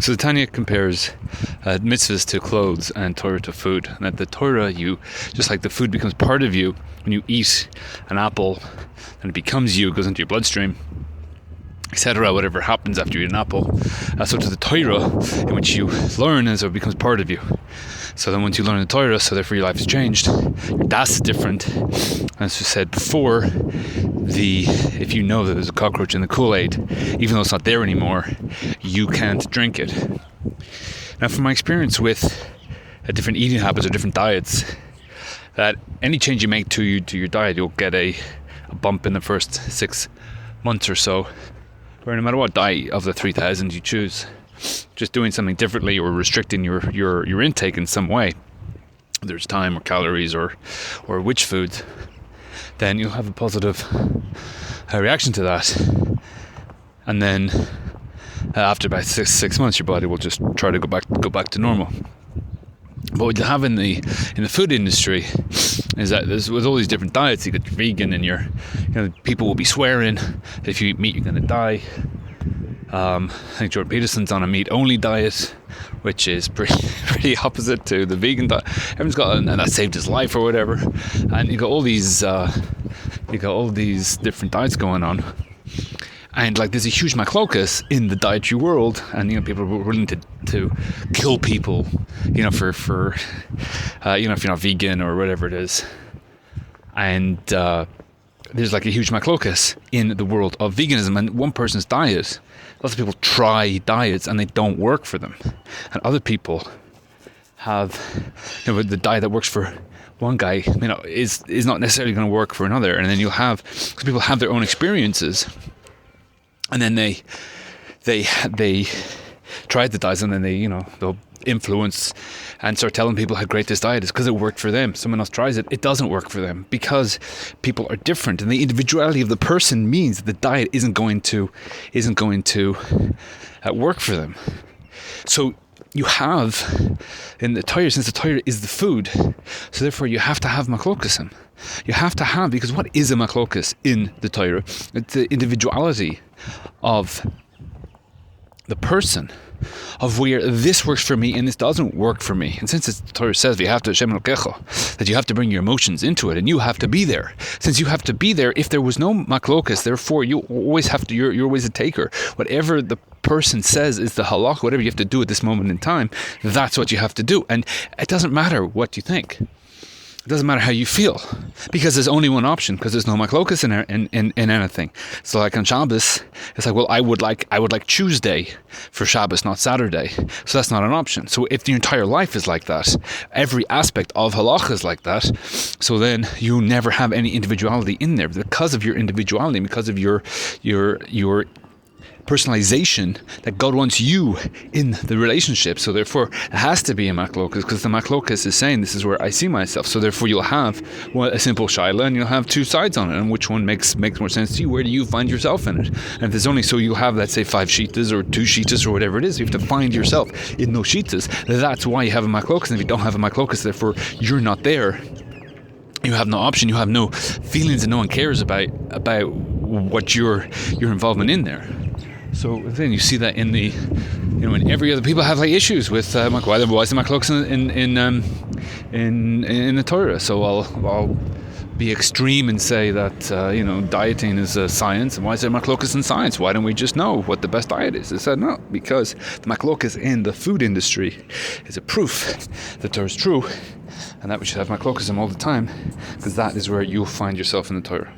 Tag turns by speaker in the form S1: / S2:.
S1: So the Tanya compares mitzvahs to clothes and Torah to food. And that the Torah, just like the food becomes part of you, when you eat an apple, and it becomes you, it goes into your bloodstream, etc., whatever happens after you eat an apple. So to the Torah, in which you learn, and so it becomes part of you. So then once you learn the Torah, so therefore your life is changed. Your das is different. As we said before, if you know that there's a cockroach in the Kool-Aid, even though it's not there anymore, you can't drink it. Now, from my experience with different eating habits or different diets, that any change you make to your diet, you'll get a bump in the first 6 months or so, where no matter what diet of the 3,000 you choose, just doing something differently or restricting your intake in some way, whether it's time or calories or which foods, then you'll have a positive reaction to that. And then after about six months, your body will just try to go back to normal. But what you have in the food industry is that with all these different diets, you got your vegan, and people will be swearing that if you eat meat you're going to die. I think Jordan Peterson's on a meat-only diet, which is pretty opposite to the vegan diet. Everyone's got, and that saved his life or whatever. And you got all these different diets going on, and like there's a huge machloket in the dietary world, and people are willing to kill people, for if you're not vegan or whatever it is, and there's like a huge machloket in the world of veganism. And one person's diet, lots of people try diets and they don't work for them, and other people have the diet that works for one guy is not necessarily going to work for another. And then you'll have, because people have their own experiences, and then they tried the diets, and then they'll influence and start telling people how great this diet is because it worked for them. Someone else tries it, it doesn't work for them, because people are different, and the individuality of the person means that the diet isn't going to work for them. So you have in the Torah, since the Torah is the food, so therefore you have to have machlokesim. You have to have, because what is a machloket in the Torah? It's the individuality of the person, of where this works for me and this doesn't work for me. And since the Torah says you have to Hashem Elokecha, that you have to bring your emotions into it, and you have to be there. Since you have to be there, if there was no machlokas, therefore you always have to. You're always a taker. Whatever the person says is the halach. Whatever you have to do at this moment in time, that's what you have to do. And it doesn't matter what you think. It doesn't matter how you feel, because there's only one option, because there's no machlokas in anything. So like on Shabbos, it's like, well, I would like Tuesday for Shabbos, not Saturday. So that's not an option. So if the entire life is like that, every aspect of halacha is like that, so then you never have any individuality in there, because of your individuality, because of your personalization that God wants you in the relationship. So therefore it has to be a machlokas, because the machlokas is saying this is where I see myself. So therefore you'll have a simple shaila, and you'll have two sides on it, and which one makes more sense to you? Where do you find yourself in it? And if there's only, so you'll have, let's say, 5 shitas or 2 shitas or whatever it is, you have to find yourself in those shitas. That's why you have a machlokas. And if you don't have a machlokas, therefore you're not there. You have no option, you have no feelings, and no one cares about what your involvement in there. So then you see that in in every other, people have like issues with why is the machlokas in the Torah? So I'll be extreme and say that dieting is a science, and why is there machlokas in science? Why don't we just know what the best diet is? I said no, because the machlokas in the food industry is a proof that Torah is true, and that we should have machlokas all the time, because that is where you'll find yourself in the Torah.